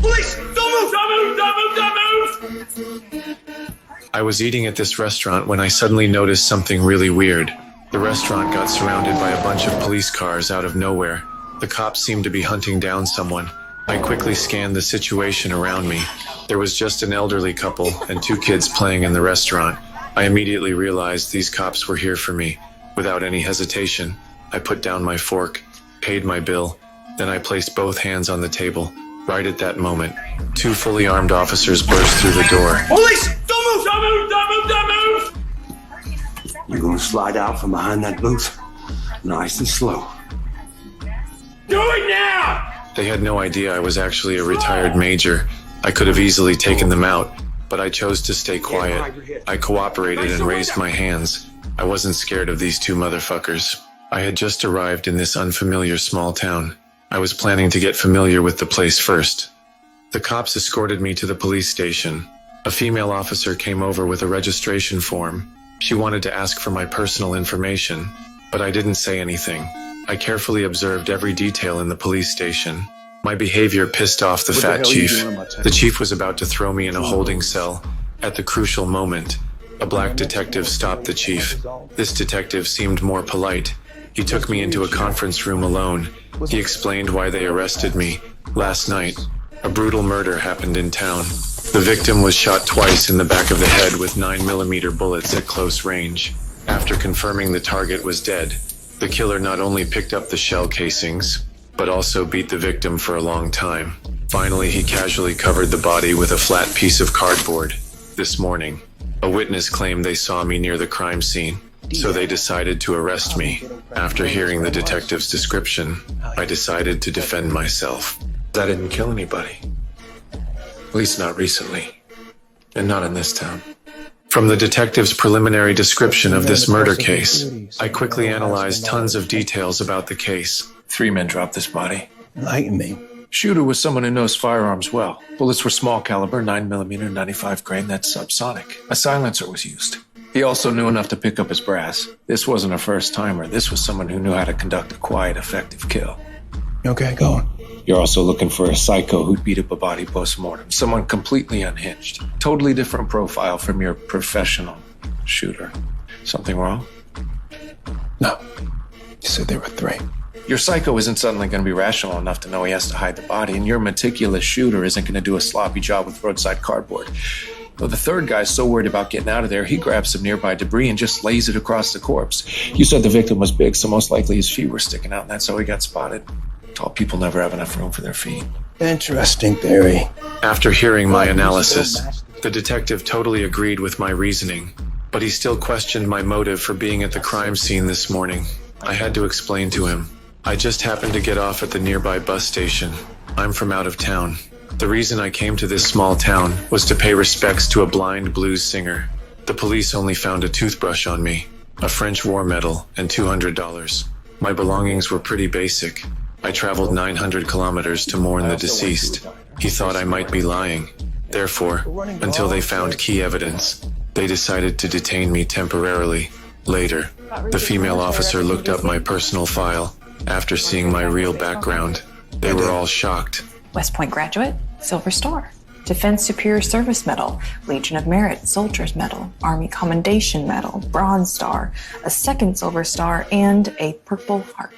Police! Don't move! Don't move! Don't move! Don't move! I was eating at this restaurant when I suddenly noticed something really weird. The restaurant got surrounded by a bunch of police cars out of nowhere. The cops seemed to be hunting down someone. I quickly scanned the situation around me. There was just an elderly couple and 2 kids playing in the restaurant. I immediately realized these cops were here for me. Without any hesitation, I put down my fork, paid my bill, then I placed both hands on the table. Right at that moment, 2 fully armed officers burst through the door. Police! Don't move! Don't move! Don't move! Don't move! You're gonna slide out from behind that booth, nice and slow. Do it now! They had no idea I was actually a retired major. I could have easily taken them out, but I chose to stay quiet. I cooperated and raised my hands. I wasn't scared of these 2 motherfuckers. I had just arrived in this unfamiliar small town. I was planning to get familiar with the place first. The cops escorted me to the police station. A female officer came over with a registration form. She wanted to ask for my personal information, but I didn't say anything. I carefully observed every detail in the police station. My behavior pissed off the fat chief. The chief was about to throw me in a holding cell. At the crucial moment, a black detective stopped the chief. This detective seemed more polite. He took me into a conference room alone. He explained why they arrested me. Last night, a brutal murder happened in town. The victim was shot twice in the back of the head with 9mm bullets at close range. After confirming the target was dead, the killer not only picked up the shell casings, but also beat the victim for a long time. Finally, he casually covered the body with a flat piece of cardboard. This morning, a witness claimed they saw me near the crime scene, so they decided to arrest me. After hearing the detective's description, I decided to defend myself. I didn't kill anybody. At least not recently. And not in this town. From the detective's preliminary description of this murder case, I quickly analyzed tons of details about the case. 3 men dropped this body. Enlighten me. Shooter was someone who knows firearms well. Bullets were small caliber, 9mm, 95 grain, that's subsonic. A silencer was used. He also knew enough to pick up his brass. This wasn't a first-timer. This was someone who knew how to conduct a quiet, effective kill. Okay, go on. You're also looking for a psycho who'd beat up a body post-mortem. Someone completely unhinged. Totally different profile from your professional shooter. Something wrong? No. You said there were 3. Your psycho isn't suddenly going to be rational enough to know he has to hide the body, and your meticulous shooter isn't going to do a sloppy job with roadside cardboard. Though the third guy's so worried about getting out of there, he grabs some nearby debris and just lays it across the corpse. You said the victim was big, so most likely his feet were sticking out, and that's how he got spotted. Tall people never have enough room for their feet. Interesting theory. After hearing my analysis, the detective totally agreed with my reasoning, but he still questioned my motive for being at the crime scene this morning. I had to explain to him. I just happened to get off at the nearby bus station. I'm from out of town. The reason I came to this small town was to pay respects to a blind blues singer. The police only found a toothbrush on me, a French war medal, and $200. My belongings were pretty basic. I traveled 900 kilometers to mourn the deceased. He thought I might be lying. Therefore, until they found key evidence, they decided to detain me temporarily. Later, the female officer looked up my personal file. After seeing my real background, they were all shocked. West Point graduate, Silver Star. Defense Superior Service Medal, Legion of Merit, Soldier's Medal, Army Commendation Medal, Bronze Star, a second Silver Star, and a Purple Heart.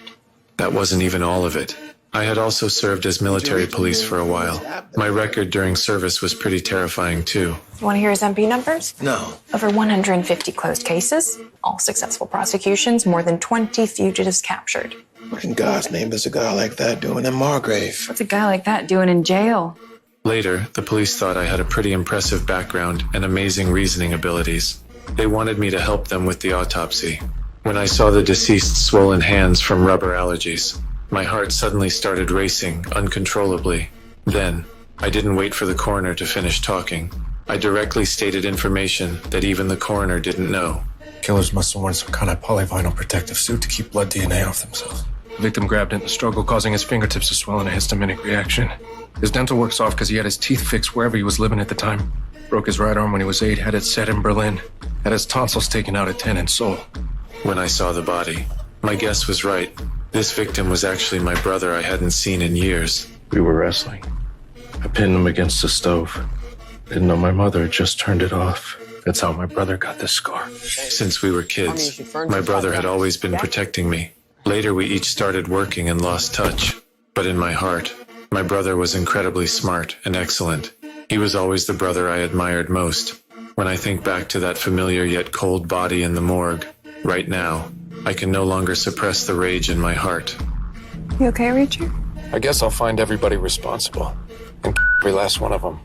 That wasn't even all of it. I had also served as military police for a while. My record during service was pretty terrifying too. You want to hear his MP numbers? No. Over 150 closed cases, all successful prosecutions, more than 20 fugitives captured. What in God's name does a guy like that doing in Margrave? What's a guy like that doing in jail? Later, the police thought I had a pretty impressive background and amazing reasoning abilities. They wanted me to help them with the autopsy. When I saw the deceased's swollen hands from rubber allergies, my heart suddenly started racing uncontrollably. Then, I didn't wait for the coroner to finish talking. I directly stated information that even the coroner didn't know. Killers must have worn some kind of polyvinyl protective suit to keep blood DNA off themselves. The victim grabbed it in the struggle, causing his fingertips to swell in a histaminic reaction. His dental work's off because he had his teeth fixed wherever he was living at the time. Broke his right arm when he was 8, had it set in Berlin. Had his tonsils taken out at 10 in Seoul. When I saw the body, my guess was right. This victim was actually my brother I hadn't seen in years. We were wrestling. I pinned him against the stove. Didn't know my mother had just turned it off. That's how my brother got this scar. Since we were kids, my brother had always been protecting me. Later, we each started working and lost touch. But in my heart, my brother was incredibly smart and excellent. He was always the brother I admired most. When I think back to that familiar yet cold body in the morgue, right now, I can no longer suppress the rage in my heart. You okay, Richard? I guess I'll find everybody responsible. And every last one of them.